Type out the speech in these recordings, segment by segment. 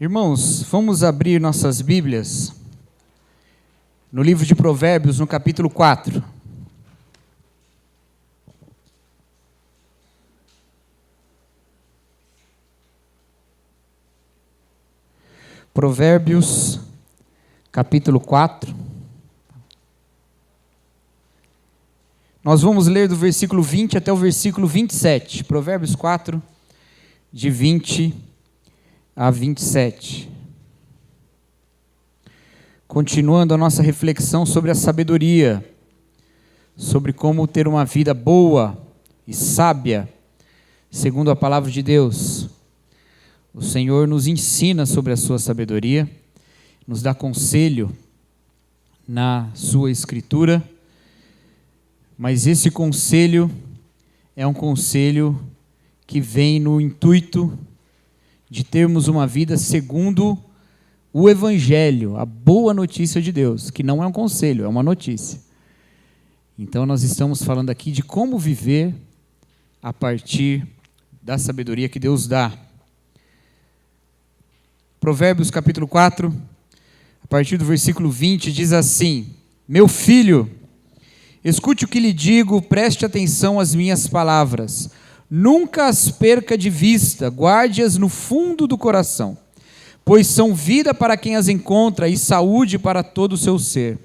Irmãos, vamos abrir nossas Bíblias no livro de Provérbios, no capítulo 4. Provérbios, capítulo 4. Nós vamos ler do versículo 20 até o versículo 27. Provérbios 4, de 20 a 27. Continuando a nossa reflexão sobre a sabedoria, sobre como ter uma vida boa e sábia, segundo a palavra de Deus. O Senhor nos ensina sobre a sua sabedoria, nos dá conselho na sua Escritura, mas esse conselho é um conselho que vem no intuito de termos uma vida segundo o Evangelho, a boa notícia de Deus, que não é um conselho, é uma notícia. Então nós estamos falando aqui de como viver a partir da sabedoria que Deus dá. Provérbios capítulo 4, a partir do versículo 20, diz assim: Meu filho, escute o que lhe digo, preste atenção às minhas palavras. Nunca as perca de vista, guarde-as no fundo do coração, pois são vida para quem as encontra e saúde para todo o seu ser.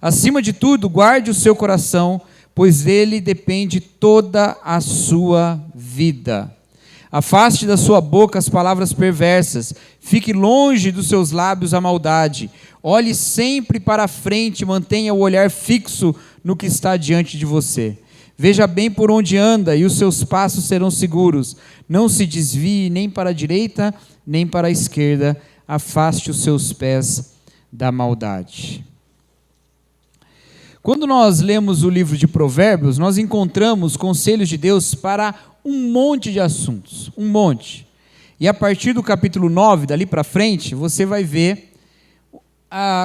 Acima de tudo, guarde o seu coração, pois dele depende toda a sua vida. Afaste da sua boca as palavras perversas, fique longe dos seus lábios a maldade. Olhe sempre para a frente, mantenha o olhar fixo no que está diante de você. Veja bem por onde anda e os seus passos serão seguros. Não se desvie nem para a direita, nem para a esquerda. Afaste os seus pés da maldade. Quando nós lemos o livro de Provérbios, nós encontramos conselhos de Deus para um monte de assuntos, um monte. E a partir do capítulo 9, dali para frente, você vai ver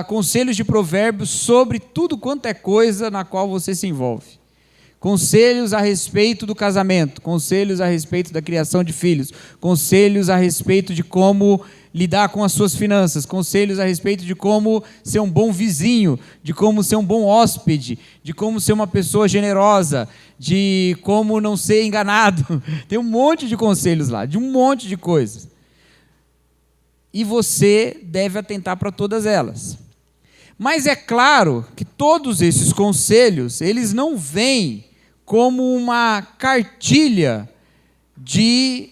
conselhos de Provérbios sobre tudo quanto é coisa na qual você se envolve. Conselhos a respeito do casamento, conselhos a respeito da criação de filhos, conselhos a respeito de como lidar com as suas finanças, conselhos a respeito de como ser um bom vizinho, de como ser um bom hóspede, de como ser uma pessoa generosa, de como não ser enganado. Tem um monte de conselhos lá, de um monte de coisas. E você deve atentar para todas elas. Mas é claro que todos esses conselhos, eles não vêm como uma cartilha de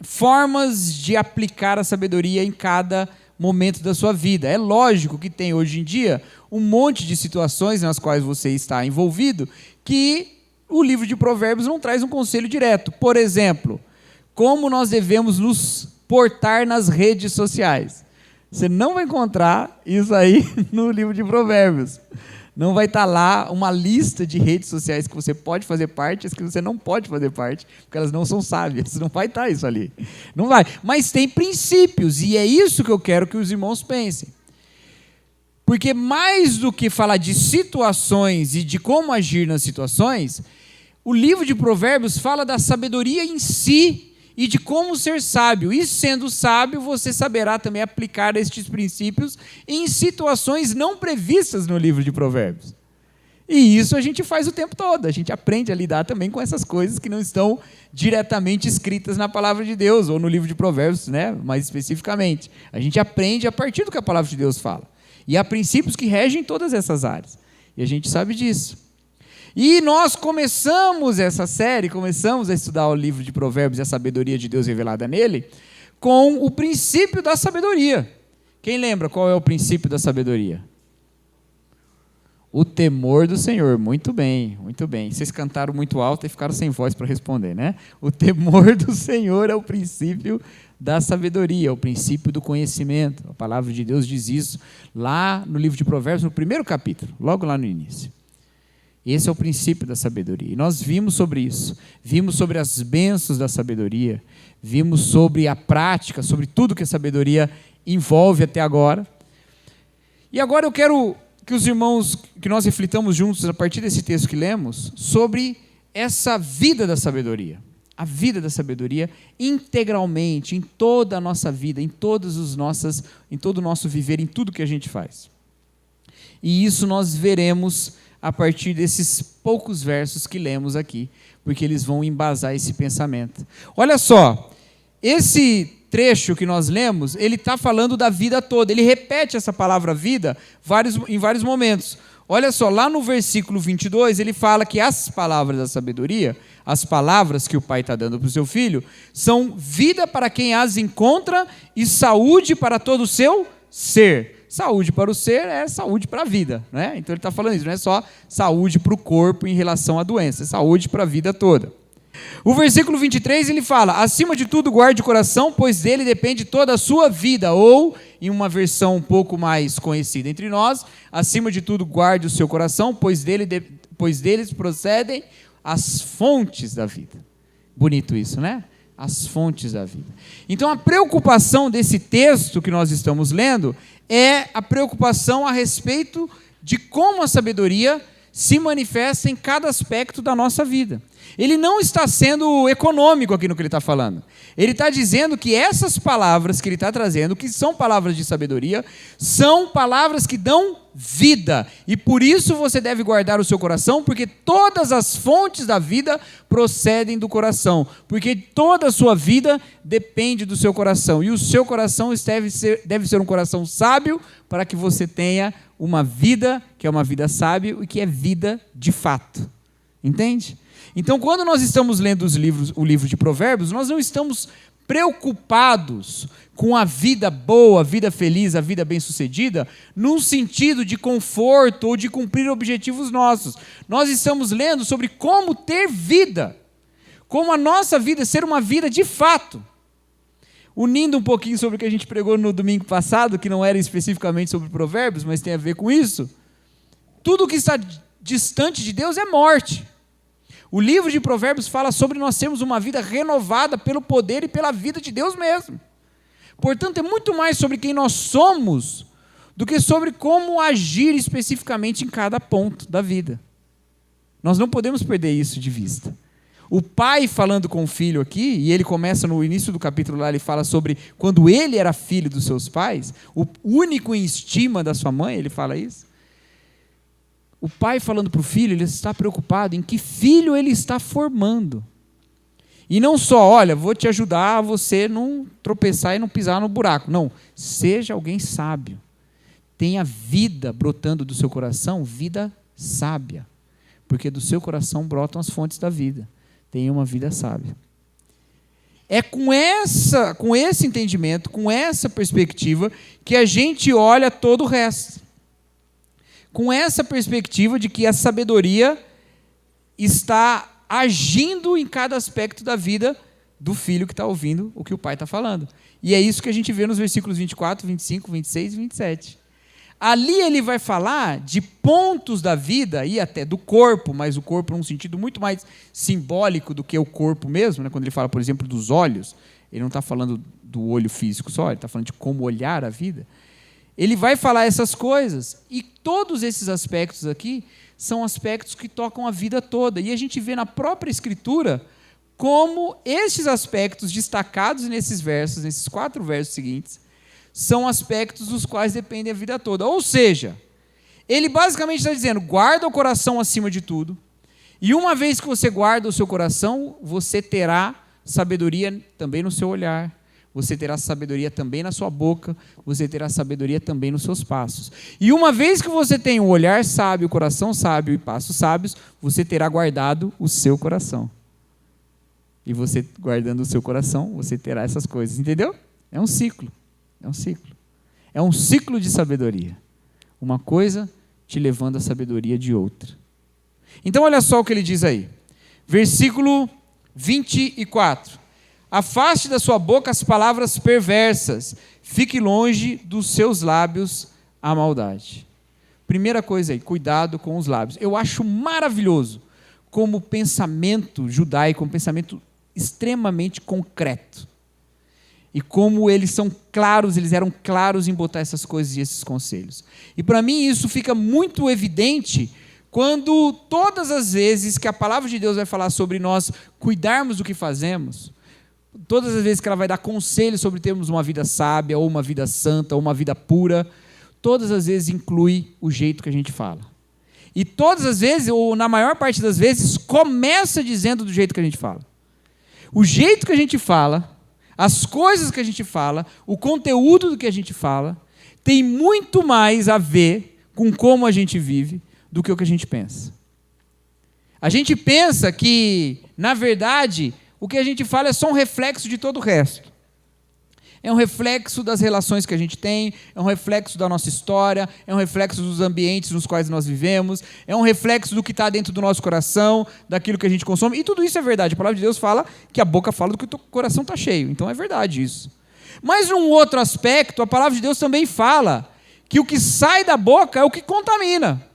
formas de aplicar a sabedoria em cada momento da sua vida. É lógico que tem hoje em dia um monte de situações nas quais você está envolvido que o livro de Provérbios não traz um conselho direto. Por exemplo, como nós devemos nos portar nas redes sociais. Você não vai encontrar isso aí no livro de Provérbios. Não vai estar lá uma lista de redes sociais que você pode fazer parte e as que você não pode fazer parte, porque elas não são sábias. Não vai estar isso ali. Não vai. Mas tem princípios, e é isso que eu quero que os irmãos pensem. Porque mais do que falar de situações e de como agir nas situações, o livro de Provérbios fala da sabedoria em si, e de como ser sábio. E sendo sábio, você saberá também aplicar estes princípios em situações não previstas no livro de Provérbios. E isso a gente faz o tempo todo. A gente aprende a lidar também com essas coisas que não estão diretamente escritas na palavra de Deus, ou no livro de Provérbios, né? Mais especificamente. A gente aprende a partir do que a palavra de Deus fala. E há princípios que regem todas essas áreas. E a gente sabe disso. E nós começamos essa série, começamos a estudar o livro de Provérbios e a sabedoria de Deus revelada nele, com o princípio da sabedoria. Quem lembra qual é o princípio da sabedoria? O temor do Senhor. Muito bem, muito bem. Vocês cantaram muito alto e ficaram sem voz para responder, né? O temor do Senhor é o princípio da sabedoria, o princípio do conhecimento. A palavra de Deus diz isso lá no livro de Provérbios, no primeiro capítulo, logo lá no início. Esse é o princípio da sabedoria. E nós vimos sobre isso. Vimos sobre as bênçãos da sabedoria. Vimos sobre a prática, sobre tudo que a sabedoria envolve até agora. E agora eu quero que os irmãos, que nós reflitamos juntos, a partir desse texto que lemos, sobre essa vida da sabedoria. a vida da sabedoria integralmente, em toda a nossa vida, em todo o nosso viver, em tudo que a gente faz. E isso nós veremos a partir desses poucos versos que lemos aqui, porque eles vão embasar esse pensamento. Olha só, esse trecho que nós lemos, ele está falando da vida toda, ele repete essa palavra vida em vários momentos. Olha só, lá no versículo 22, ele fala que as palavras da sabedoria, as palavras que o pai está dando para o seu filho, são vida para quem as encontra e saúde para todo o seu ser. Saúde para o ser é saúde para a vida, né? Então ele está falando isso, não é só saúde para o corpo em relação à doença, é saúde para a vida toda. O versículo 23 ele fala: acima de tudo guarde o coração, pois dele depende toda a sua vida, ou, em uma versão um pouco mais conhecida entre nós, acima de tudo guarde o seu coração, pois deles procedem as fontes da vida. Bonito isso, né? As fontes da vida. Então a preocupação desse texto que nós estamos lendo é a preocupação a respeito de como a sabedoria se manifesta em cada aspecto da nossa vida. Ele não está sendo econômico aqui no que ele está falando. Ele está dizendo que essas palavras que ele está trazendo, que são palavras de sabedoria, são palavras que dão vida. E por isso você deve guardar o seu coração, porque todas as fontes da vida procedem do coração. Porque toda a sua vida depende do seu coração. E o seu coração deve ser um coração sábio, para que você tenha uma vida que é uma vida sábia e que é vida de fato. Entende? Então, quando nós estamos lendo o livro de Provérbios, nós não estamos preocupados com a vida boa, a vida feliz, a vida bem-sucedida, num sentido de conforto ou de cumprir objetivos nossos. Nós estamos lendo sobre como ter vida, como a nossa vida ser uma vida de fato. Unindo um pouquinho sobre o que a gente pregou no domingo passado, que não era especificamente sobre Provérbios, mas tem a ver com isso, tudo que está distante de Deus é morte. O livro de Provérbios fala sobre nós termos uma vida renovada pelo poder e pela vida de Deus mesmo. Portanto, é muito mais sobre quem nós somos do que sobre como agir especificamente em cada ponto da vida. Nós não podemos perder isso de vista. O pai falando com o filho aqui, e ele começa no início do capítulo lá, ele fala sobre quando ele era filho dos seus pais, o único em estima da sua mãe, ele fala isso. O pai falando para o filho, ele está preocupado em que filho ele está formando. E não só, olha, vou te ajudar a você não tropeçar e não pisar no buraco. Não, seja alguém sábio. Tenha vida brotando do seu coração, vida sábia. Porque do seu coração brotam as fontes da vida. Tenha uma vida sábia. É com esse entendimento, com essa perspectiva, que a gente olha todo o resto. Com essa perspectiva de que a sabedoria está agindo em cada aspecto da vida do filho que está ouvindo o que o pai está falando. E é isso que a gente vê nos versículos 24, 25, 26 e 27. Ali ele vai falar de pontos da vida e até do corpo, mas o corpo num sentido muito mais simbólico do que o corpo mesmo, né? Quando ele fala, por exemplo, dos olhos, ele não está falando do olho físico só, ele está falando de como olhar a vida. Ele vai falar essas coisas, e todos esses aspectos aqui são aspectos que tocam a vida toda. E a gente vê na própria Escritura como esses aspectos destacados nesses versos, nesses 4 versos seguintes, são aspectos dos quais depende a vida toda. Ou seja, ele basicamente está dizendo, guarda o coração acima de tudo, e uma vez que você guarda o seu coração, você terá sabedoria também no seu olhar. Você terá sabedoria também na sua boca, você terá sabedoria também nos seus passos. E uma vez que você tem um olhar sábio, coração sábio e passos sábios, você terá guardado o seu coração. E você guardando o seu coração, você terá essas coisas, entendeu? É um ciclo, é um ciclo. É um ciclo de sabedoria. Uma coisa te levando à sabedoria de outra. Então olha só o que ele diz aí. Versículo 24. Afaste da sua boca as palavras perversas, fique longe dos seus lábios a maldade. Primeira coisa aí, cuidado com os lábios. Eu acho maravilhoso como o pensamento judaico, um pensamento extremamente concreto. E como eles eram claros em botar essas coisas e esses conselhos. E para mim isso fica muito evidente quando todas as vezes que a palavra de Deus vai falar sobre nós cuidarmos do que fazemos, todas as vezes que ela vai dar conselho sobre termos uma vida sábia, ou uma vida santa, ou uma vida pura, todas as vezes inclui o jeito que a gente fala. E todas as vezes, ou na maior parte das vezes, começa dizendo do jeito que a gente fala. O jeito que a gente fala, as coisas que a gente fala, o conteúdo do que a gente fala, tem muito mais a ver com como a gente vive do que o que a gente pensa. A gente pensa que, na verdade, o que a gente fala é só um reflexo de todo o resto. É um reflexo das relações que a gente tem, é um reflexo da nossa história, é um reflexo dos ambientes nos quais nós vivemos, é um reflexo do que está dentro do nosso coração, daquilo que a gente consome, e tudo isso é verdade. A palavra de Deus fala que a boca fala do que o teu coração está cheio, então é verdade isso. Mas num outro aspecto, a palavra de Deus também fala que o que sai da boca é o que contamina.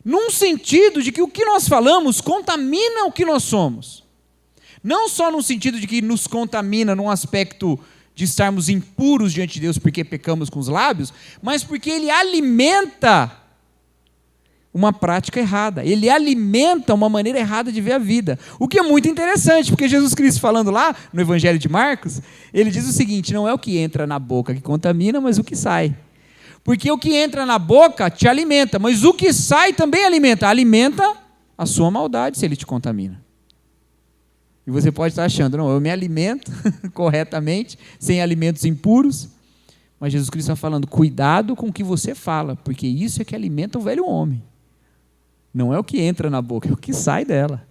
Num sentido de que o que nós falamos contamina o que nós somos. Não só no sentido de que nos contamina num aspecto de estarmos impuros diante de Deus porque pecamos com os lábios, mas porque ele alimenta uma prática errada. Ele alimenta uma maneira errada de ver a vida. O que é muito interessante, porque Jesus Cristo falando lá no Evangelho de Marcos, ele diz o seguinte: não é o que entra na boca que contamina, mas o que sai. Porque o que entra na boca te alimenta, mas o que sai também alimenta. Alimenta a sua maldade se ele te contamina. E você pode estar achando, não, eu me alimento corretamente, sem alimentos impuros. Mas Jesus Cristo está falando, cuidado com o que você fala, porque isso é que alimenta o velho homem. Não é o que entra na boca, é o que sai dela.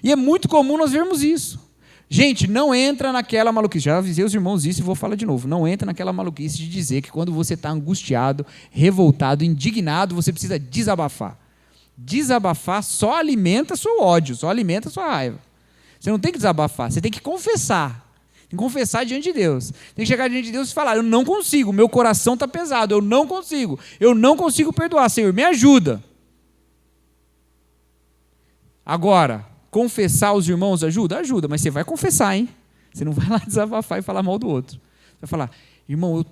E é muito comum nós vermos isso. Gente, não entra naquela maluquice, já avisei os irmãos isso e vou falar de novo, não entra naquela maluquice de dizer que quando você está angustiado, revoltado, indignado, você precisa desabafar. Desabafar só alimenta seu ódio, só alimenta sua raiva. Você não tem que desabafar, você tem que confessar. Tem que confessar diante de Deus. Tem que chegar diante de Deus e falar, eu não consigo, meu coração está pesado, eu não consigo perdoar, Senhor, me ajuda. Agora, confessar aos irmãos ajuda? Ajuda, mas você vai confessar, hein? Você não vai lá desabafar e falar mal do outro. Você vai falar, irmão, eu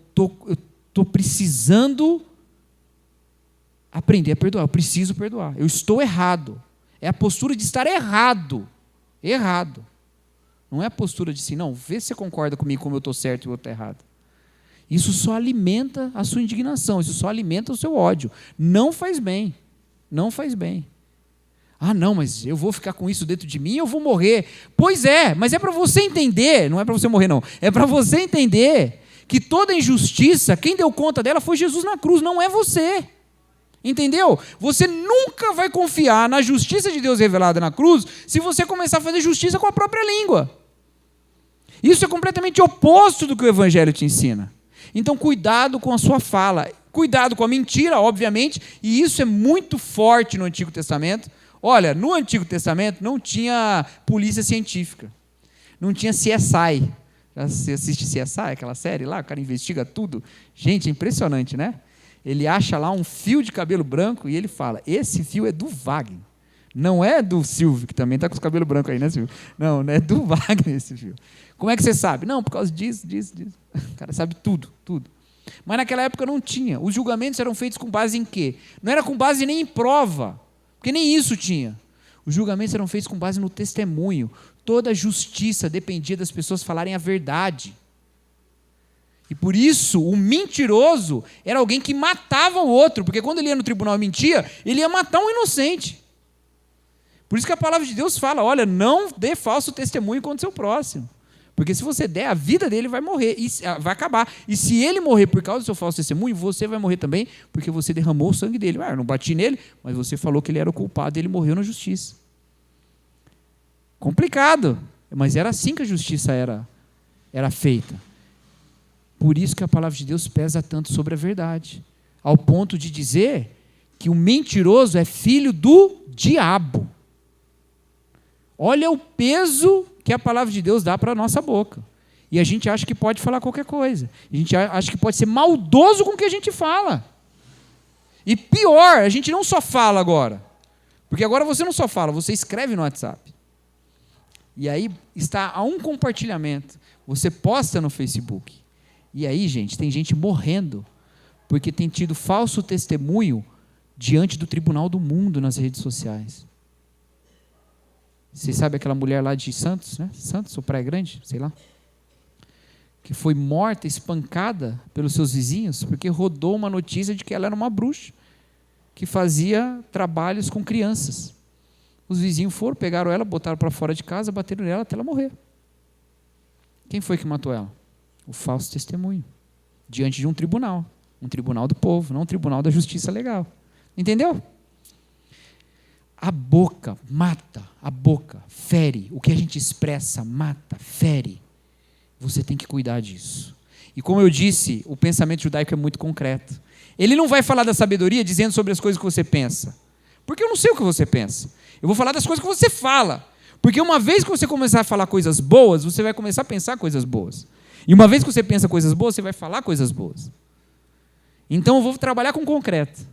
tô precisando aprender a perdoar, eu preciso perdoar, eu estou errado. É a postura de estar errado. Errado. Não é a postura de assim, não, vê se você concorda comigo como eu estou certo e eu estou errado. Isso só alimenta a sua indignação, isso só alimenta o seu ódio. Não faz bem. Não faz bem. Ah, não, mas eu vou ficar com isso dentro de mim e eu vou morrer. Pois é, mas é para você entender, não é para você morrer não, é para você entender que toda injustiça, quem deu conta dela foi Jesus na cruz, não é você. Entendeu? Você nunca vai confiar na justiça de Deus revelada na cruz se você começar a fazer justiça com a própria língua. Isso é completamente oposto do que o Evangelho te ensina. Então, cuidado com a sua fala. Cuidado com a mentira, obviamente, e isso é muito forte no Antigo Testamento. Olha, no Antigo Testamento não tinha polícia científica. Não tinha CSI. Você assiste CSI, aquela série lá, o cara investiga tudo. Gente, é impressionante, né? Ele acha lá um fio de cabelo branco e ele fala, esse fio é do Wagner. Não é do Silvio, que também está com os cabelos brancos aí, né, Silvio? Não é do Wagner esse fio. Como é que você sabe? Não, por causa disso. O cara sabe tudo. Mas naquela época não tinha. Os julgamentos eram feitos com base em quê? Não era com base nem em prova, porque nem isso tinha. Os julgamentos eram feitos com base no testemunho. Toda a justiça dependia das pessoas falarem a verdade. E por isso, o mentiroso era alguém que matava o outro, porque quando ele ia no tribunal e mentia, ele ia matar um inocente. Por isso que a palavra de Deus fala, olha, não dê falso testemunho contra o seu próximo. Porque se você der, a vida dele vai morrer, vai acabar. E se ele morrer por causa do seu falso testemunho, você vai morrer também, porque você derramou o sangue dele. Eu não bati nele, mas você falou que ele era o culpado e ele morreu na justiça. Complicado, mas era assim que a justiça era feita. Por isso que a palavra de Deus pesa tanto sobre a verdade, ao ponto de dizer que o mentiroso é filho do diabo. Olha o peso que a palavra de Deus dá para a nossa boca. E a gente acha que pode falar qualquer coisa. A gente acha que pode ser maldoso com o que a gente fala. E pior, a gente não só fala agora. Porque agora você não só fala, você escreve no WhatsApp. E aí está a um compartilhamento. Você posta no Facebook. E aí, gente, tem gente morrendo porque tem tido falso testemunho diante do tribunal do mundo nas redes sociais. Você sabe aquela mulher lá de Santos, né? Santos ou Praia Grande, sei lá, que foi morta, espancada pelos seus vizinhos, porque rodou uma notícia de que ela era uma bruxa, que fazia trabalhos com crianças. Os vizinhos foram, pegaram ela, botaram para fora de casa, bateram nela até ela morrer. Quem foi que matou ela? O falso testemunho, diante de um tribunal do povo, não um tribunal da justiça legal. Entendeu? A boca mata, a boca fere, o que a gente expressa mata, fere. Você tem que cuidar disso. E como eu disse, o pensamento judaico é muito concreto. Ele não vai falar da sabedoria dizendo sobre as coisas que você pensa, porque eu não sei o que você pensa. Eu vou falar das coisas que você fala, porque uma vez que você começar a falar coisas boas, você vai começar a pensar coisas boas. E uma vez que você pensa coisas boas, você vai falar coisas boas. Então eu vou trabalhar com concreto.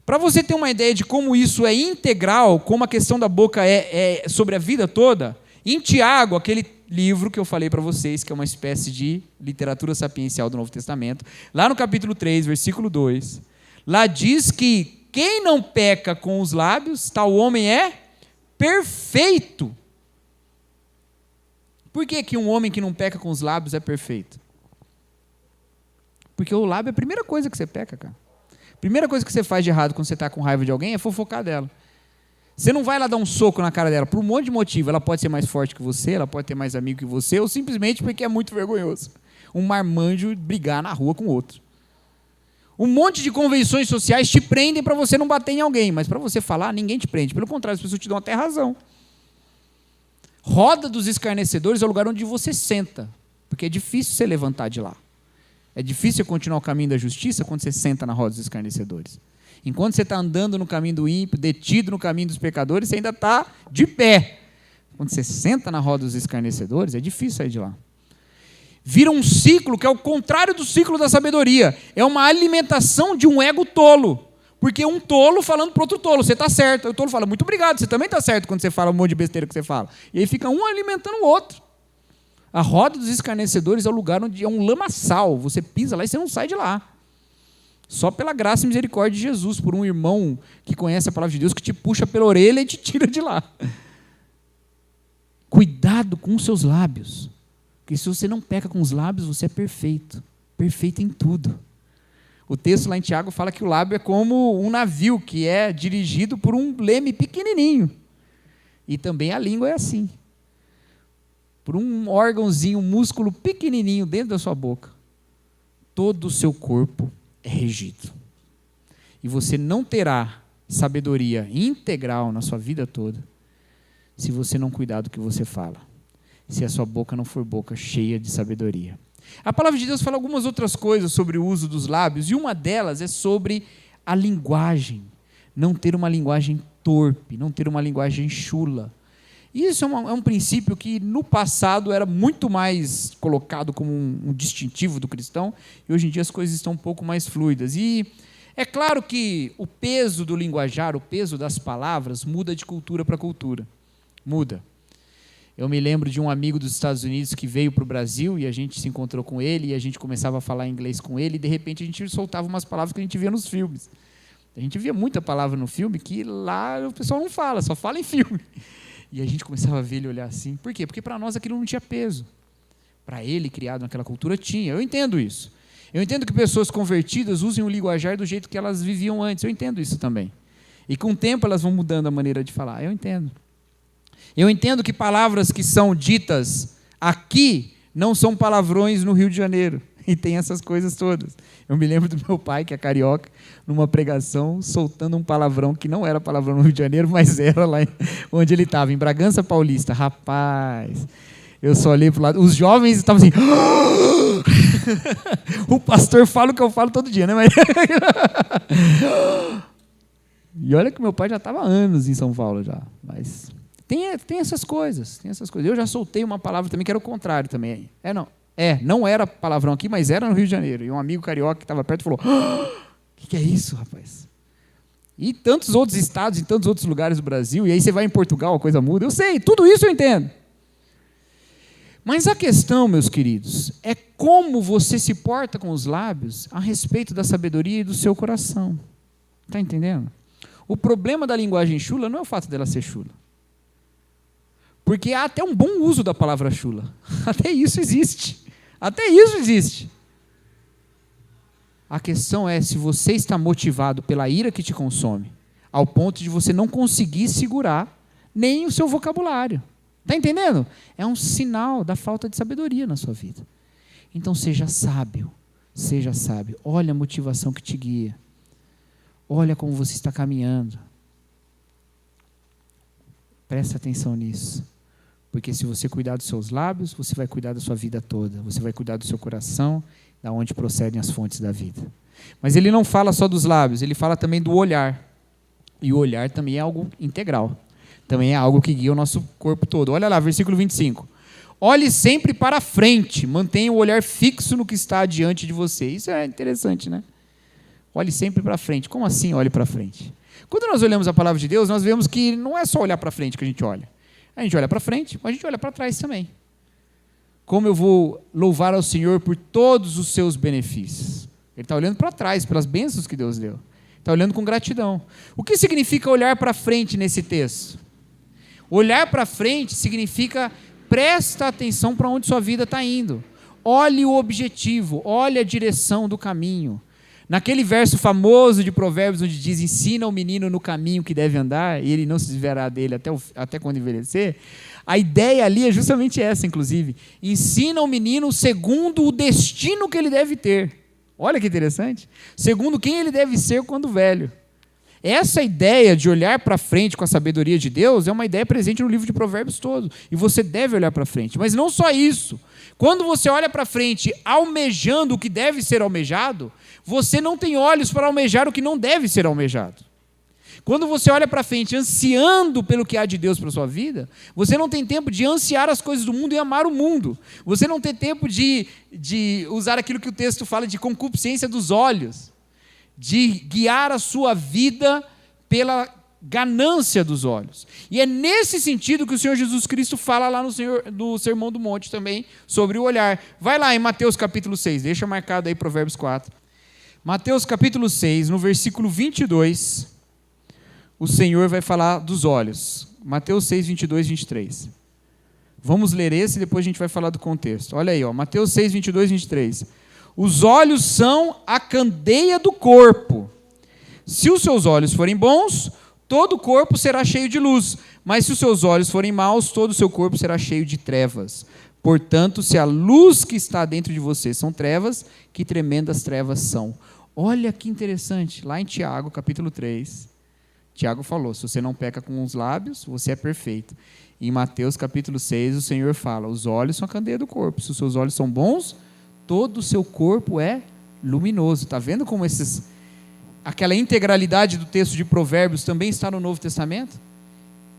Para você ter uma ideia de como isso é integral, como a questão da boca é sobre a vida toda, em Tiago, aquele livro que eu falei para vocês, que é uma espécie de literatura sapiencial do Novo Testamento, lá no capítulo 3, versículo 2, lá diz que quem não peca com os lábios, tal homem é perfeito. Por que um homem que não peca com os lábios é perfeito? Porque o lábio é a primeira coisa que você peca, cara. A primeira coisa que você faz de errado quando você está com raiva de alguém é fofocar dela. Você não vai lá dar um soco na cara dela por um monte de motivo. Ela pode ser mais forte que você, ela pode ter mais amigo que você, ou simplesmente porque é muito vergonhoso. Um marmanjo brigar na rua com outro. Um monte de convenções sociais te prendem para você não bater em alguém, mas para você falar, ninguém te prende. Pelo contrário, as pessoas te dão até razão. Roda dos escarnecedores é o lugar onde você senta, porque é difícil você levantar de lá. É difícil continuar o caminho da justiça quando você senta na roda dos escarnecedores. Enquanto você está andando no caminho do ímpio, detido no caminho dos pecadores, você ainda está de pé. Quando você senta na roda dos escarnecedores, é difícil sair de lá. Vira um ciclo que é o contrário do ciclo da sabedoria. É uma alimentação de um ego tolo. Porque um tolo falando para outro tolo, você está certo. O tolo fala, muito obrigado, você também está certo quando você fala um monte de besteira que você fala. E aí fica um alimentando o outro. A roda dos escarnecedores é o lugar onde é um lamaçal. Você pisa lá e você não sai de lá. Só pela graça e misericórdia de Jesus, por um irmão que conhece a palavra de Deus, que te puxa pela orelha e te tira de lá. Cuidado com os seus lábios. Porque se você não peca com os lábios, você é perfeito. Perfeito em tudo. O texto lá em Tiago fala que o lábio é como um navio que é dirigido por um leme pequenininho. E também a língua é assim. Por um órgãozinho, um músculo pequenininho dentro da sua boca. Todo o seu corpo é regido. E você não terá sabedoria integral na sua vida toda se você não cuidar do que você fala. Se a sua boca não for boca cheia de sabedoria. A palavra de Deus fala algumas outras coisas sobre o uso dos lábios, e uma delas é sobre a linguagem. Não ter uma linguagem torpe, não ter uma linguagem chula. Isso é um princípio que no passado era muito mais colocado como um distintivo do cristão, e hoje em dia as coisas estão um pouco mais fluidas. E é claro que o peso do linguajar, o peso das palavras, muda de cultura para cultura. Muda. Eu me lembro de um amigo dos Estados Unidos que veio para o Brasil, e a gente se encontrou com ele, e a gente começava a falar inglês com ele, e de repente a gente soltava umas palavras que a gente via nos filmes. A gente via muita palavra no filme que lá o pessoal não fala, só fala em filme. E a gente começava a ver ele olhar assim. Por quê? Porque para nós aquilo não tinha peso. Para ele, criado naquela cultura, tinha. Eu entendo isso. Eu entendo que pessoas convertidas usem o linguajar do jeito que elas viviam antes. Eu entendo isso também. E com o tempo elas vão mudando a maneira de falar. Eu entendo. Eu entendo que palavras que são ditas aqui não são palavrões no Rio de Janeiro. E tem essas coisas todas. Eu me lembro do meu pai, que é carioca, numa pregação, soltando um palavrão que não era palavrão no Rio de Janeiro, mas era lá onde ele estava, em Bragança Paulista. Rapaz, eu só olhei para o lado. Os jovens estavam assim... O pastor fala o que eu falo todo dia, né? Mas... E olha que meu pai já estava há anos em São Paulo já. Mas tem essas coisas, tem essas coisas. Eu já soltei uma palavra também que era o contrário também. Não era palavrão aqui, mas era no Rio de Janeiro. E um amigo carioca que estava perto falou, o que é isso, rapaz? E tantos outros estados, em tantos outros lugares do Brasil, e aí você vai em Portugal, a coisa muda. Eu sei, tudo isso eu entendo. Mas a questão, meus queridos, é como você se porta com os lábios a respeito da sabedoria e do seu coração. Está entendendo? O problema da linguagem chula não é o fato dela ser chula. Porque há até um bom uso da palavra chula. Até isso existe. Até isso existe. A questão é se você está motivado pela ira que te consome, ao ponto de você não conseguir segurar nem o seu vocabulário. Está entendendo? É um sinal da falta de sabedoria na sua vida. Então seja sábio. Seja sábio. Olha a motivação que te guia. Olha como você está caminhando. Presta atenção nisso. Porque se você cuidar dos seus lábios, você vai cuidar da sua vida toda. Você vai cuidar do seu coração, da onde procedem as fontes da vida. Mas ele não fala só dos lábios, ele fala também do olhar. E o olhar também é algo integral. Também é algo que guia o nosso corpo todo. Olha lá, versículo 25. Olhe sempre para frente, mantenha o olhar fixo no que está diante de você. Isso é interessante, né? Olhe sempre para frente. Como assim olhe para frente? Quando nós olhamos a palavra de Deus, nós vemos que não é só olhar para frente que a gente olha. A gente olha para frente, mas a gente olha para trás também. Como eu vou louvar ao Senhor por todos os seus benefícios? Ele está olhando para trás, pelas bênçãos que Deus deu. Está olhando com gratidão. O que significa olhar para frente nesse texto? Olhar para frente significa presta atenção para onde sua vida está indo. Olhe o objetivo, olhe a direção do caminho. Naquele verso famoso de Provérbios, onde diz, ensina o menino no caminho que deve andar, e ele não se desviará dele até quando envelhecer, a ideia ali é justamente essa, inclusive. Ensina o menino segundo o destino que ele deve ter. Olha que interessante. Segundo quem ele deve ser quando velho. Essa ideia de olhar para frente com a sabedoria de Deus é uma ideia presente no livro de Provérbios todo. E você deve olhar para frente. Mas não só isso. Quando você olha para frente almejando o que deve ser almejado, você não tem olhos para almejar o que não deve ser almejado. Quando você olha para frente ansiando pelo que há de Deus para a sua vida, você não tem tempo de ansiar as coisas do mundo e amar o mundo. Você não tem tempo de usar aquilo que o texto fala de concupiscência dos olhos, de guiar a sua vida pela ganância dos olhos. E é nesse sentido que o Senhor Jesus Cristo fala lá no Sermão do Monte também, sobre o olhar. Vai lá em Mateus capítulo 6, deixa marcado aí Provérbios 4. Mateus capítulo 6, no versículo 22, o Senhor vai falar dos olhos. Mateus 6, 22 e 23. Vamos ler esse e depois a gente vai falar do contexto. Olha aí, ó, Mateus 6, 22 e 23. Os olhos são a candeia do corpo. Se os seus olhos forem bons, todo o corpo será cheio de luz. Mas se os seus olhos forem maus, todo o seu corpo será cheio de trevas. Portanto, se a luz que está dentro de você são trevas, que tremendas trevas são. Olha que interessante, lá em Tiago, capítulo 3, Tiago falou, se você não peca com os lábios, você é perfeito. Em Mateus, capítulo 6, o Senhor fala, os olhos são a candeia do corpo. Se os seus olhos são bons, todo o seu corpo é luminoso. Está vendo como aquela integralidade do texto de Provérbios também está no Novo Testamento?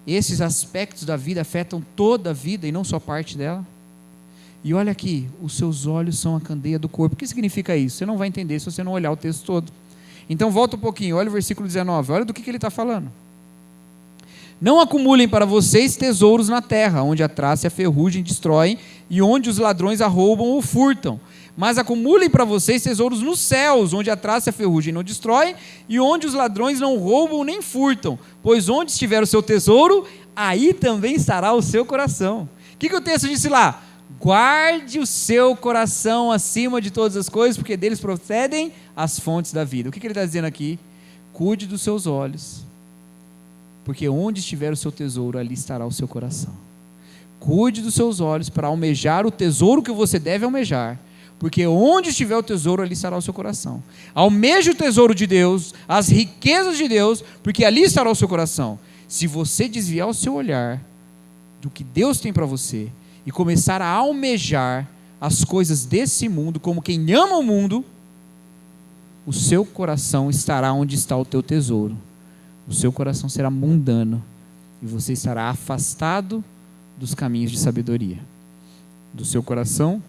Esses aspectos da vida afetam toda a vida e não só parte dela. E olha aqui, os seus olhos são a candeia do corpo. O que significa isso? Você não vai entender se você não olhar o texto todo. Então volta um pouquinho, olha o versículo 19, olha do que ele está falando. Não acumulem para vocês tesouros na terra, onde a traça e a ferrugem destroem, e onde os ladrões a roubam ou furtam. Mas acumulem para vocês tesouros nos céus, onde a traça e a ferrugem não destroem, e onde os ladrões não roubam nem furtam. Pois onde estiver o seu tesouro, aí também estará o seu coração. O que o texto disse lá? Guarde o seu coração acima de todas as coisas, porque deles procedem as fontes da vida. O que ele está dizendo aqui? Cuide dos seus olhos, porque onde estiver o seu tesouro, ali estará o seu coração. Cuide dos seus olhos para almejar o tesouro que você deve almejar, porque onde estiver o tesouro, ali estará o seu coração. Almeje o tesouro de Deus, as riquezas de Deus, porque ali estará o seu coração. Se você desviar o seu olhar do que Deus tem para você, e começar a almejar as coisas desse mundo, como quem ama o mundo, o seu coração estará onde está o teu tesouro. O seu coração será mundano, e você estará afastado dos caminhos de sabedoria. Do seu coração,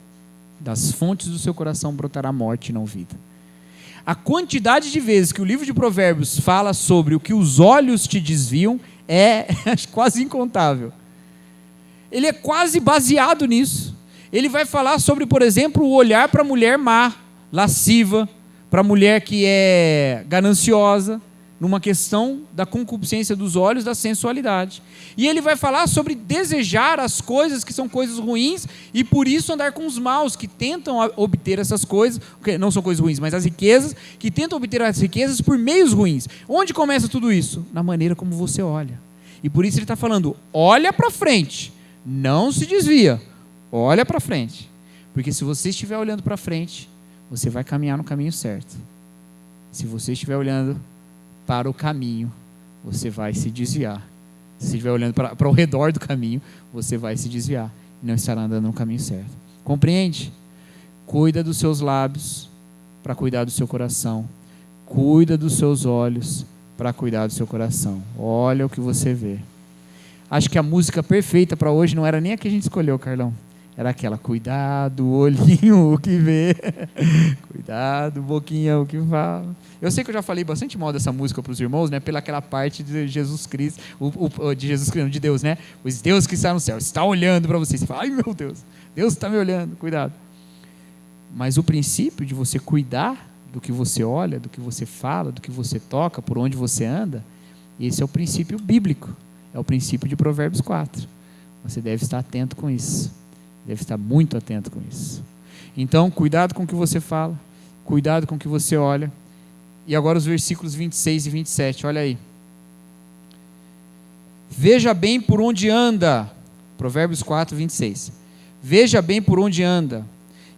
das fontes do seu coração brotará morte e não vida. A quantidade de vezes que o livro de Provérbios fala sobre o que os olhos te desviam é quase incontável. Ele é quase baseado nisso. Ele vai falar sobre, por exemplo, o olhar para a mulher má, lasciva, para a mulher que é gananciosa, numa questão da concupiscência dos olhos, da sensualidade. E ele vai falar sobre desejar as coisas que são coisas ruins e por isso andar com os maus que tentam obter essas coisas, que não são coisas ruins, mas as riquezas, que tentam obter as riquezas por meios ruins. Onde começa tudo isso? Na maneira como você olha. E por isso ele está falando, olha para frente, não se desvia, olha para frente. Porque se você estiver olhando para frente, você vai caminhar no caminho certo. Se você estiver olhando para o caminho, você vai se desviar. Se você estiver olhando para o redor do caminho, você vai se desviar e não estará andando no caminho certo. Compreende? Cuida dos seus lábios para cuidar do seu coração. Cuida dos seus olhos para cuidar do seu coração. Olha o que você vê. Acho que a música perfeita para hoje não era nem a que a gente escolheu, Carlão. Era aquela, cuidado, olhinho, o que vê. Cuidado, boquinha, o que fala. Eu sei que eu já falei bastante mal dessa música para os irmãos, né? Pela aquela parte de Jesus Cristo, de Jesus Cristo, de Deus, né? Os Deus que está no céu, está olhando para você. Você fala, ai meu Deus, Deus está me olhando, cuidado. Mas o princípio de você cuidar do que você olha, do que você fala, do que você toca, por onde você anda, esse é o princípio bíblico. É o princípio de Provérbios 4. Você deve estar atento com isso. Deve estar muito atento com isso. Então, cuidado com o que você fala, cuidado com o que você olha. E agora os versículos 26 e 27, olha aí. Veja bem por onde anda, Provérbios 4, 26. Veja bem por onde anda,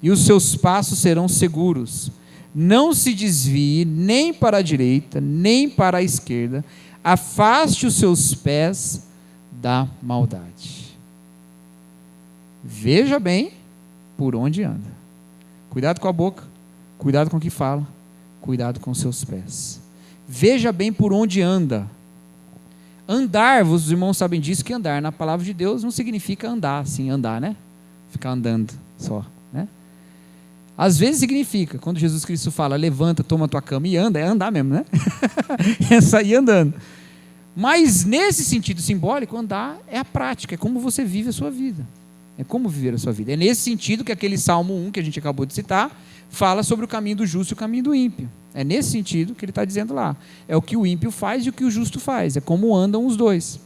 e os seus passos serão seguros. Não se desvie nem para a direita, nem para a esquerda. Afaste os seus pés da maldade. Veja bem por onde anda. Cuidado com a boca, cuidado com o que fala, cuidado com os seus pés. Veja bem por onde anda. Andar, os irmãos sabem disso, que andar na palavra de Deus não significa andar, assim, andar, né? Ficar andando só, né? Às vezes significa, quando Jesus Cristo fala, levanta, toma a tua cama e anda, é andar mesmo, né? É sair andando. Mas nesse sentido simbólico, andar é a prática, é como você vive a sua vida. É como viver a sua vida. É nesse sentido que aquele Salmo 1 que a gente acabou de citar, fala sobre o caminho do justo e o caminho do ímpio. É nesse sentido que ele está dizendo lá. É o que o ímpio faz e o que o justo faz. É como andam os dois.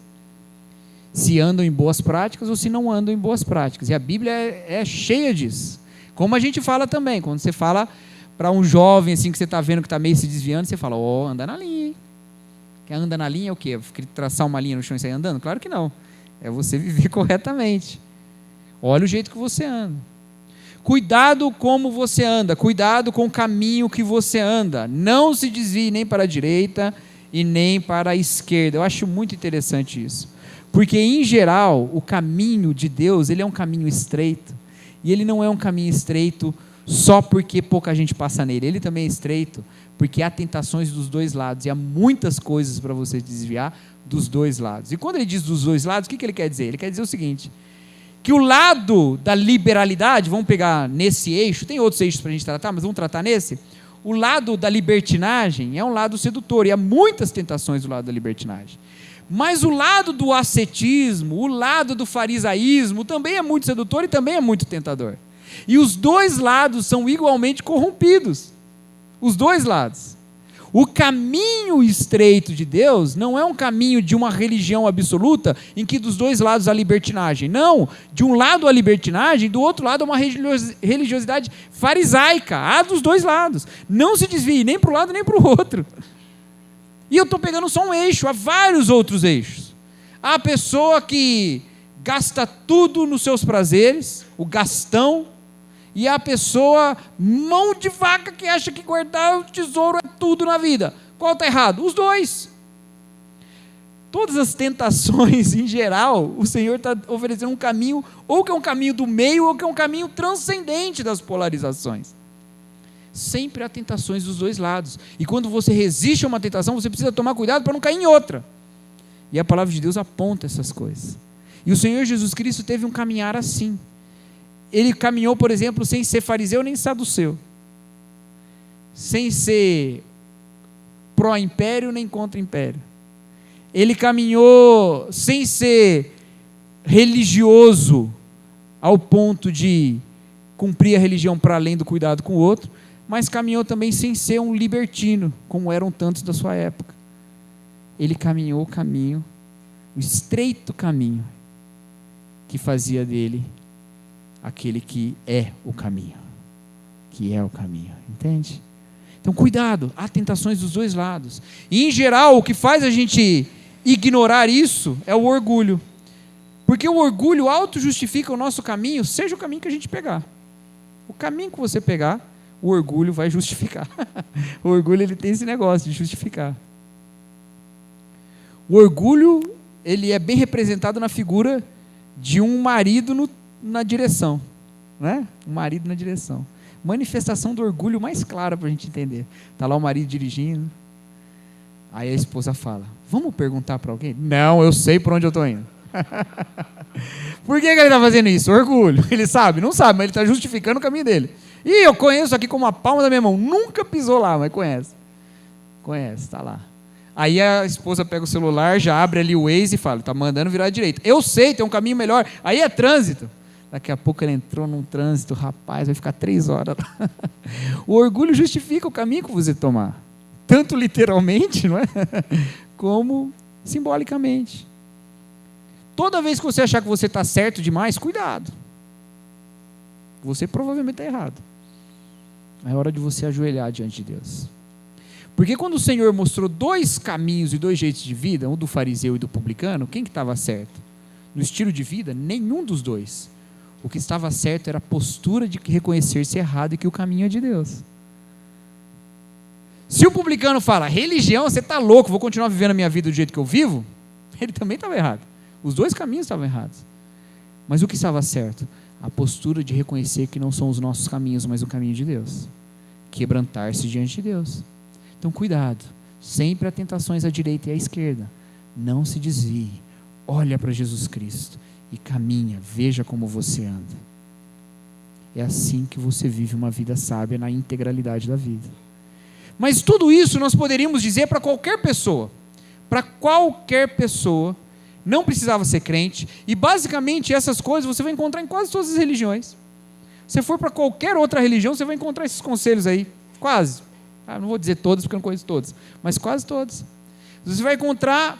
Se andam em boas práticas ou se não andam em boas práticas. E a Bíblia é cheia disso. Como a gente fala também. Quando você fala para um jovem assim que você está vendo que está meio se desviando, você fala, anda na linha, hein? Quer andar na linha é o quê? Traçar uma linha no chão e sair andando? Claro que não. É você viver corretamente. Olha o jeito que você anda. Cuidado como você anda. Cuidado com o caminho que você anda. Não se desvie nem para a direita e nem para a esquerda. Eu acho muito interessante isso. Porque, em geral, o caminho de Deus, ele é um caminho estreito. E ele não é um caminho estreito só porque pouca gente passa nele. Ele também é estreito porque há tentações dos dois lados. E há muitas coisas para você desviar dos dois lados. E quando ele diz dos dois lados, o que ele quer dizer? Ele quer dizer o seguinte, que o lado da liberalidade, vamos pegar nesse eixo, tem outros eixos para a gente tratar, mas vamos tratar nesse. O lado da libertinagem é um lado sedutor, e há muitas tentações do lado da libertinagem. Mas o lado do ascetismo, o lado do farisaísmo, também é muito sedutor e também é muito tentador. E os dois lados são igualmente corrompidos. Os dois lados. O caminho estreito de Deus não é um caminho de uma religião absoluta em que dos dois lados há libertinagem. Não, de um lado há libertinagem, do outro lado há uma religiosidade farisaica. Há dos dois lados. Não se desvie nem para um lado nem para o outro. E eu estou pegando só um eixo, há vários outros eixos. Há a pessoa que gasta tudo nos seus prazeres, o gastão, e a pessoa, mão de vaca, que acha que guardar o tesouro é tudo na vida. Qual está errado? Os dois. Todas as tentações, em geral, o Senhor está oferecendo um caminho, ou que é um caminho do meio, ou que é um caminho transcendente das polarizações. Sempre há tentações dos dois lados. E quando você resiste a uma tentação, você precisa tomar cuidado para não cair em outra. E a palavra de Deus aponta essas coisas. E o Senhor Jesus Cristo teve um caminhar assim. Ele caminhou, por exemplo, sem ser fariseu nem saduceu. Sem ser pró-império nem contra-império. Ele caminhou sem ser religioso ao ponto de cumprir a religião para além do cuidado com o outro, mas caminhou também sem ser um libertino, como eram tantos da sua época. ele caminhou o caminho, o estreito caminho, que fazia dele aquele que é o caminho. Que é o caminho, entende? Então cuidado, há tentações dos dois lados. E em geral, o que faz a gente ignorar isso é o orgulho. Porque o orgulho auto-justifica o nosso caminho, seja o caminho que a gente pegar. O caminho que você pegar, o orgulho vai justificar. O orgulho, ele tem esse negócio de justificar. O orgulho, ele é bem representado na figura de um marido na direção. Né? Um marido na direção. Manifestação do orgulho mais clara para a gente entender. Está lá o marido dirigindo. Aí a esposa fala, vamos perguntar para alguém? Não, eu sei para onde eu estou indo. Por que ele está fazendo isso? Orgulho. Ele sabe? Não sabe, mas ele está justificando o caminho dele. E eu conheço aqui como a palma da minha mão. Nunca pisou lá, mas conhece. Conhece, está lá. Aí a esposa pega o celular, já abre ali o Waze e fala, está mandando virar à direita. Eu sei, tem um caminho melhor. Aí é trânsito. Daqui a pouco ele entrou num trânsito, rapaz, vai ficar 3 horas lá. O orgulho justifica o caminho que você tomar. Tanto literalmente, não é? Como simbolicamente. Toda vez que você achar que você está certo demais, cuidado. Você provavelmente está errado. É hora de você ajoelhar diante de Deus. Porque quando o Senhor mostrou 2 caminhos e 2 jeitos de vida, um do fariseu e do publicano, quem que estava certo? No estilo de vida, nenhum dos 2. O que estava certo era a postura de reconhecer-se errado e que o caminho é de Deus. Se o publicano fala, religião, você está louco, vou continuar vivendo a minha vida do jeito que eu vivo, ele também estava errado. Os 2 caminhos estavam errados. Mas o que estava certo? A postura de reconhecer que não são os nossos caminhos, mas o caminho de Deus. Quebrantar-se diante de Deus. Então cuidado, sempre há tentações à direita e à esquerda. Não se desvie, olha para Jesus Cristo e caminha, veja como você anda. É assim que você vive uma vida sábia na integralidade da vida. Mas tudo isso nós poderíamos dizer para qualquer pessoa. Para qualquer pessoa. Não precisava ser crente, e basicamente essas coisas você vai encontrar em quase todas as religiões. Se for para qualquer outra religião, você vai encontrar esses conselhos aí, quase. Não vou dizer todas, porque eu não conheço todas, mas quase todas. Você vai encontrar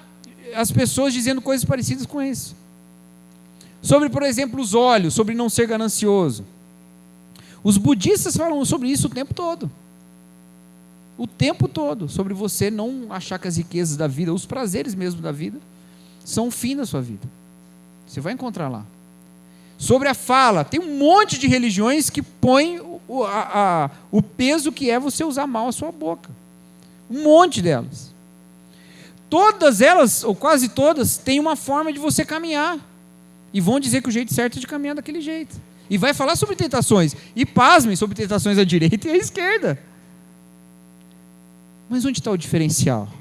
as pessoas dizendo coisas parecidas com isso. Sobre, por exemplo, os olhos, sobre não ser ganancioso. Os budistas falam sobre isso o tempo todo. O tempo todo, sobre você não achar que as riquezas da vida, os prazeres mesmo da vida, são o fim da sua vida. Você vai encontrar lá. Sobre a fala, tem um monte de religiões que põem o peso que é você usar mal a sua boca. Um monte delas. Todas elas, ou quase todas, têm uma forma de você caminhar. E vão dizer que o jeito certo é de caminhar daquele jeito. E vai falar sobre tentações. E pasmem, sobre tentações à direita e à esquerda. Mas onde está o diferencial?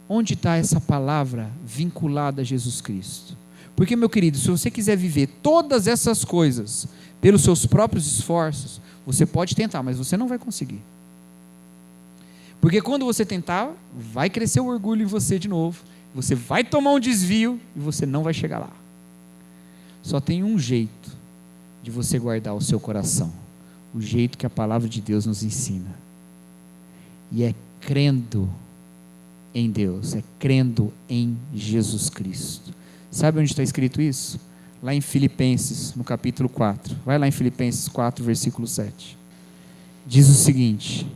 Onde está essa palavra vinculada a Jesus Cristo? Porque, meu querido, se você quiser viver todas essas coisas pelos seus próprios esforços, você pode tentar, mas você não vai conseguir. Porque quando você tentar, vai crescer o orgulho em você de novo, você vai tomar um desvio e você não vai chegar lá. Só tem um jeito de você guardar o seu coração, o jeito que a palavra de Deus nos ensina, e é crendo em Deus, é crendo em Jesus Cristo. Sabe onde está escrito isso? Lá em Filipenses, no capítulo 4. Vai lá em Filipenses 4, versículo 7. Diz o seguinte: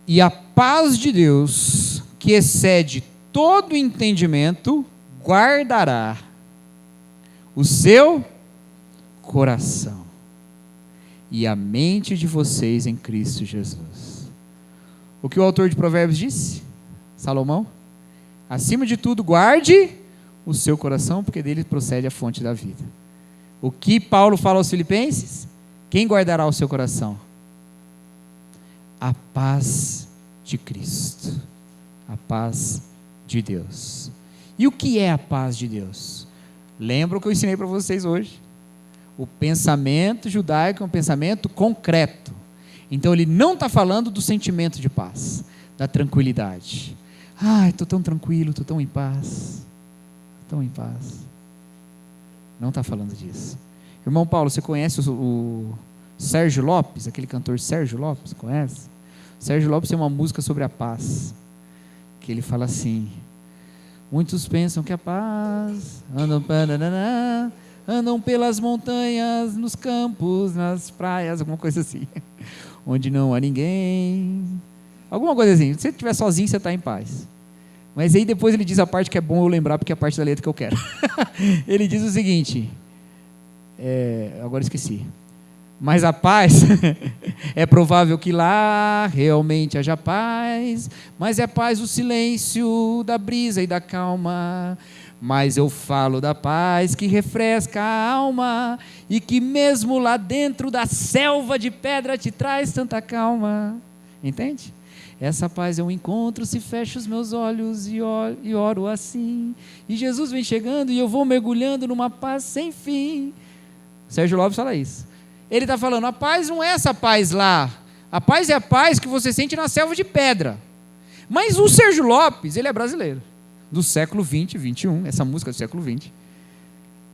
e a paz de Deus, que excede todo entendimento, guardará o seu coração e a mente de vocês em Cristo Jesus. O que o autor de Provérbios disse? Salomão? Acima de tudo, guarde o seu coração, porque dele procede a fonte da vida. O que Paulo fala aos Filipenses? Quem guardará o seu coração? A paz de Cristo. A paz de Deus. E o que é a paz de Deus? Lembra o que eu ensinei para vocês hoje? O pensamento judaico é um pensamento concreto. Então ele não está falando do sentimento de paz, da tranquilidade. Estou tão tranquilo, estou tão em paz. Tão em paz. Não está falando disso. Irmão Paulo, você conhece o Sérgio Lopes, aquele cantor Sérgio Lopes, conhece? Sérgio Lopes tem uma música sobre a paz, que ele fala assim: muitos pensam que a paz andam pelas montanhas, nos campos, nas praias, alguma coisa assim, onde não há ninguém, alguma coisa assim. Se você estiver sozinho, você está em paz. Mas aí depois ele diz a parte que é bom eu lembrar, porque é a parte da letra que eu quero. Ele diz o seguinte, agora esqueci. Mas a paz, é provável que lá realmente haja paz, mas é paz o silêncio da brisa e da calma. Mas eu falo da paz que refresca a alma e que mesmo lá dentro da selva de pedra te traz tanta calma. Entende? Essa paz eu encontro se fecho os meus olhos e oro assim. E Jesus vem chegando e eu vou mergulhando numa paz sem fim. Sérgio Lopes fala isso. Ele está falando, a paz não é essa paz lá. A paz é a paz que você sente na selva de pedra. Mas o Sérgio Lopes, ele é brasileiro. Do século 20, 21, essa música é do século 20.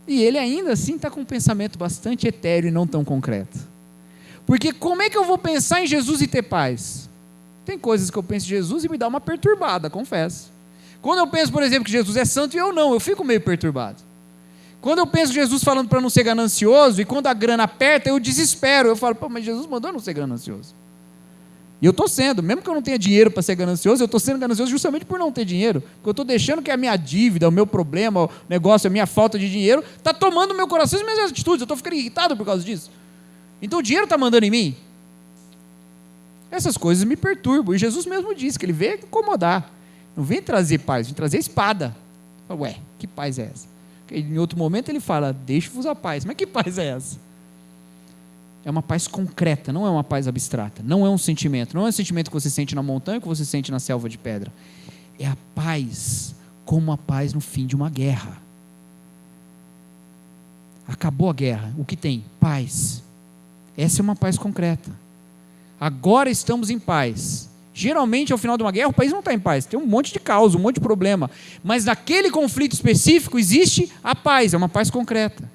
E ele ainda assim está com um pensamento bastante etéreo e não tão concreto. Porque como é que eu vou pensar em Jesus e ter paz? Tem coisas que eu penso em Jesus e me dá uma perturbada, confesso. Quando eu penso, por exemplo, que Jesus é santo e eu não, eu fico meio perturbado. Quando eu penso Jesus falando para não ser ganancioso, e quando a grana aperta, eu desespero. Eu falo, mas Jesus mandou não ser ganancioso. E eu estou sendo, mesmo que eu não tenha dinheiro para ser ganancioso, eu estou sendo ganancioso justamente por não ter dinheiro. Porque eu estou deixando que a minha dívida, o meu problema, o negócio, a minha falta de dinheiro, está tomando o meu coração e as minhas atitudes. Eu estou ficando irritado por causa disso. Então o dinheiro está mandando em mim. Essas coisas me perturbam. E Jesus mesmo disse que ele veio incomodar. Não vem trazer paz, vem trazer espada. Ué, que paz é essa? Em outro momento ele fala, deixe-vos a paz. Mas que paz é essa? É uma paz concreta, não é uma paz abstrata. Não é um sentimento. Não é um sentimento que você sente na montanha, que você sente na selva de pedra. É a paz como a paz no fim de uma guerra. Acabou a guerra. O que tem? Paz. Essa é uma paz concreta. Agora estamos em paz. Geralmente, ao final de uma guerra, o país não está em paz. Tem um monte de caos, um monte de problema. Mas naquele conflito específico existe a paz, é uma paz concreta.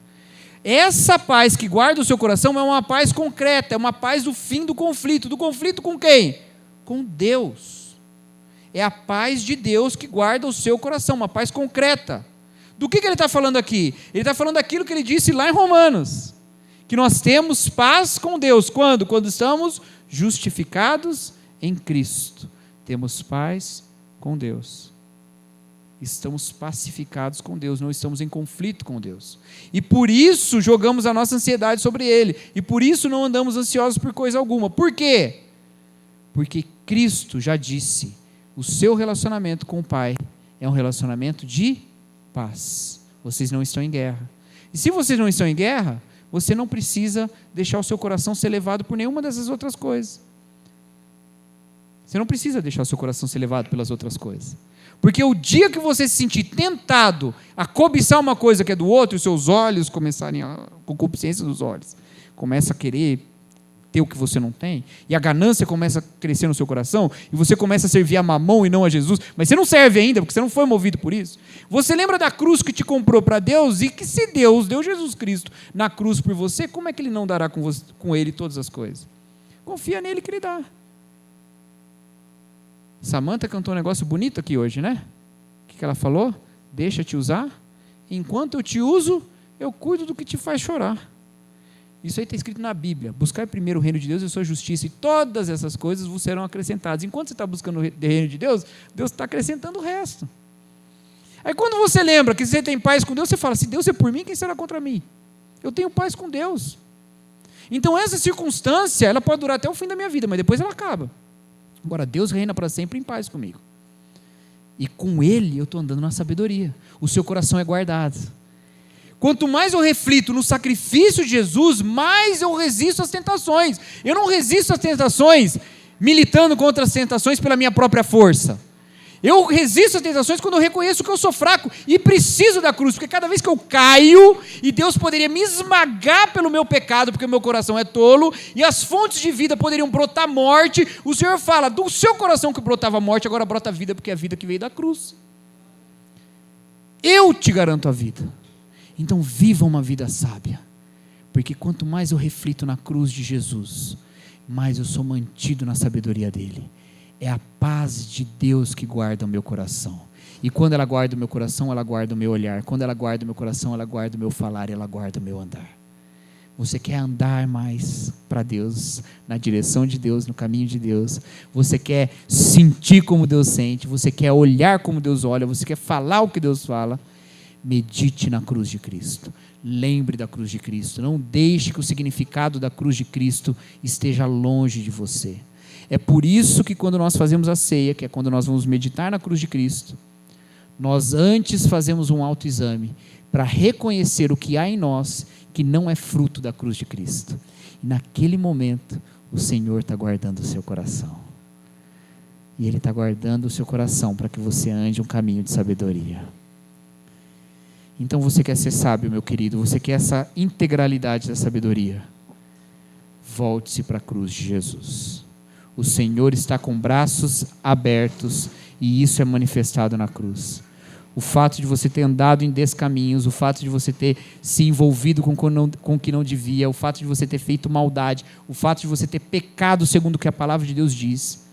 Essa paz que guarda o seu coração é uma paz concreta, é uma paz do fim do conflito. Do conflito com quem? Com Deus. É a paz de Deus que guarda o seu coração, uma paz concreta. Do que ele está falando aqui? Ele está falando daquilo que ele disse lá em Romanos. Que nós temos paz com Deus. Quando? Quando estamos justificados em Cristo. Temos paz com Deus. Estamos pacificados com Deus, não estamos em conflito com Deus. E por isso jogamos a nossa ansiedade sobre Ele. E por isso não andamos ansiosos por coisa alguma. Por quê? Porque Cristo já disse, o seu relacionamento com o Pai é um relacionamento de paz. Vocês não estão em guerra. E se vocês não estão em guerra, você não precisa deixar o seu coração ser levado por nenhuma dessas outras coisas. Você não precisa deixar o seu coração ser levado pelas outras coisas. Porque o dia que você se sentir tentado a cobiçar uma coisa que é do outro, os seus olhos começarem a concupiscência dos olhos, começa a querer ter o que você não tem, e a ganância começa a crescer no seu coração, e você começa a servir a Mamon e não a Jesus, mas você não serve ainda, porque você não foi movido por isso. Você lembra da cruz que te comprou para Deus, e que se Deus deu Jesus Cristo na cruz por você, como é que Ele não dará com Ele todas as coisas? Confia nele que Ele dá. Samanta cantou um negócio bonito aqui hoje, né? O que ela falou? Deixa te usar, enquanto eu te uso, eu cuido do que te faz chorar. Isso aí está escrito na Bíblia. Buscar primeiro o reino de Deus e a sua justiça, e todas essas coisas vos serão acrescentadas. Enquanto você está buscando o reino de Deus, Deus está acrescentando o resto. Aí quando você lembra que você tem paz com Deus, você fala, se Deus é por mim, quem será contra mim? Eu tenho paz com Deus. Então essa circunstância, ela pode durar até o fim da minha vida, mas depois ela acaba. Agora, Deus reina para sempre em paz comigo. E com Ele eu estou andando na sabedoria. O seu coração é guardado. Quanto mais eu reflito no sacrifício de Jesus, mais eu resisto às tentações. Eu não resisto às tentações militando contra as tentações pela minha própria força. Eu resisto às tentações quando eu reconheço que eu sou fraco e preciso da cruz, porque cada vez que eu caio, e Deus poderia me esmagar pelo meu pecado, porque o meu coração é tolo, e as fontes de vida poderiam brotar morte, o Senhor fala, do seu coração que brotava morte, agora brota vida, porque é a vida que veio da cruz. Eu te garanto a vida. Então viva uma vida sábia, porque quanto mais eu reflito na cruz de Jesus, mais eu sou mantido na sabedoria dEle. É a paz de Deus que guarda o meu coração. E quando ela guarda o meu coração, ela guarda o meu olhar. Quando ela guarda o meu coração, ela guarda o meu falar, ela guarda o meu andar. Você quer andar mais para Deus, na direção de Deus, no caminho de Deus. Você quer sentir como Deus sente. Você quer olhar como Deus olha. Você quer falar o que Deus fala. Medite na cruz de Cristo. Lembre da cruz de Cristo. Não deixe que o significado da cruz de Cristo esteja longe de você. É por isso que quando nós fazemos a ceia, que é quando nós vamos meditar na cruz de Cristo, nós antes fazemos um autoexame para reconhecer o que há em nós que não é fruto da cruz de Cristo. E naquele momento, o Senhor está guardando o seu coração. E Ele está guardando o seu coração para que você ande um caminho de sabedoria. Então você quer ser sábio, meu querido, você quer essa integralidade da sabedoria. Volte-se para a cruz de Jesus. O Senhor está com braços abertos e isso é manifestado na cruz. O fato de você ter andado em descaminhos, o fato de você ter se envolvido com o que não devia, o fato de você ter feito maldade, o fato de você ter pecado segundo o que a palavra de Deus diz,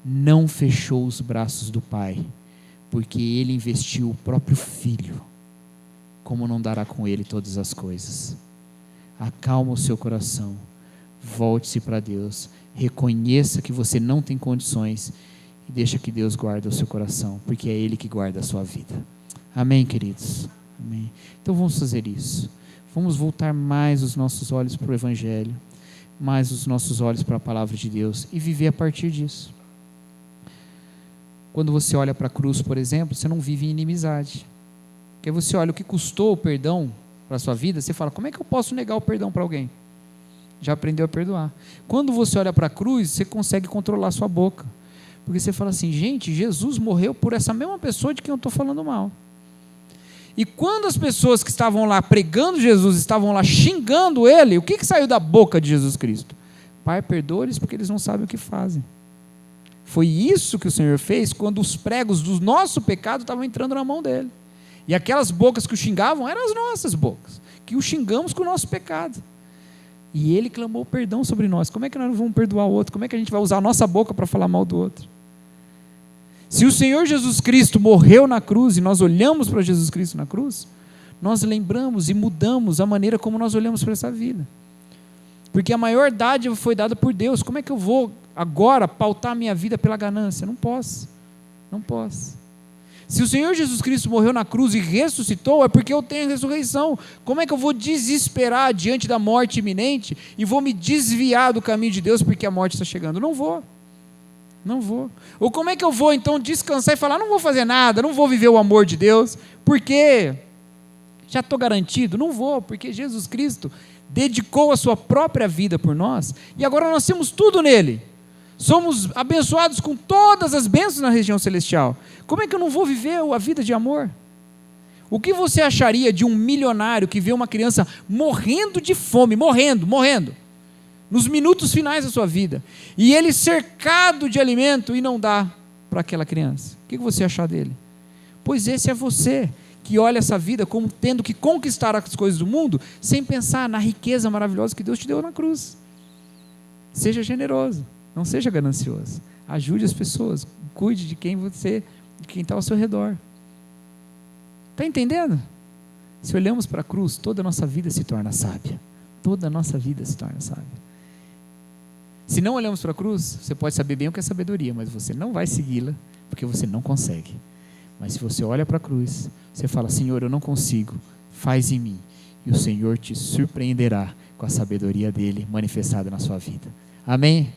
não fechou os braços do Pai, porque Ele investiu o próprio Filho. Como não dará com Ele todas as coisas? Acalma o seu coração, volte-se para Deus, reconheça que você não tem condições e deixa que Deus guarde o seu coração, porque é Ele que guarda a sua vida. Amém, queridos? Amém. Então vamos fazer isso. Vamos voltar mais os nossos olhos para o Evangelho, mais os nossos olhos para a Palavra de Deus e viver a partir disso. Quando você olha para a cruz, por exemplo, você não vive em inimizade. Porque você olha o que custou o perdão para a sua vida, você fala, como é que eu posso negar o perdão para alguém? Já aprendeu a perdoar. Quando você olha para a cruz, você consegue controlar a sua boca. Porque você fala assim, gente, Jesus morreu por essa mesma pessoa de quem eu estou falando mal. E quando as pessoas que estavam lá pregando Jesus, estavam lá xingando Ele, o que saiu da boca de Jesus Cristo? Pai, perdoa-lhes porque eles não sabem o que fazem. Foi isso que o Senhor fez quando os pregos do nosso pecado estavam entrando na mão dEle. E aquelas bocas que o xingavam eram as nossas bocas, que o xingamos com o nosso pecado. E Ele clamou perdão sobre nós. Como é que nós não vamos perdoar o outro? Como é que a gente vai usar a nossa boca para falar mal do outro? Se o Senhor Jesus Cristo morreu na cruz e nós olhamos para Jesus Cristo na cruz, nós lembramos e mudamos a maneira como nós olhamos para essa vida. Porque a maior dádiva foi dada por Deus. Como é que eu vou agora pautar a minha vida pela ganância? Não posso. Não posso. Se o Senhor Jesus Cristo morreu na cruz e ressuscitou, é porque eu tenho a ressurreição. Como é que eu vou desesperar diante da morte iminente e vou me desviar do caminho de Deus porque a morte está chegando? Não vou. Não vou. Ou como é que eu vou então descansar e falar, não vou fazer nada, não vou viver o amor de Deus, porque já estou garantido? Não vou, porque Jesus Cristo dedicou a sua própria vida por nós e agora nós temos tudo nele. Somos abençoados com todas as bênçãos na região celestial. Como é que eu não vou viver a vida de amor? O que você acharia de um milionário que vê uma criança morrendo de fome, morrendo, nos minutos finais da sua vida, e ele cercado de alimento e não dá para aquela criança? O que você achar dele? Pois esse é você, que olha essa vida como tendo que conquistar as coisas do mundo, sem pensar na riqueza maravilhosa que Deus te deu na cruz. Seja generoso. Não seja ganancioso. Ajude as pessoas. Cuide de quem está ao seu redor. Está entendendo? Se olhamos para a cruz, toda a nossa vida se torna sábia. Toda a nossa vida se torna sábia. Se não olhamos para a cruz, você pode saber bem o que é sabedoria, mas você não vai segui-la, porque você não consegue. Mas se você olha para a cruz, você fala, Senhor, eu não consigo, faz em mim. E o Senhor te surpreenderá com a sabedoria dele manifestada na sua vida. Amém?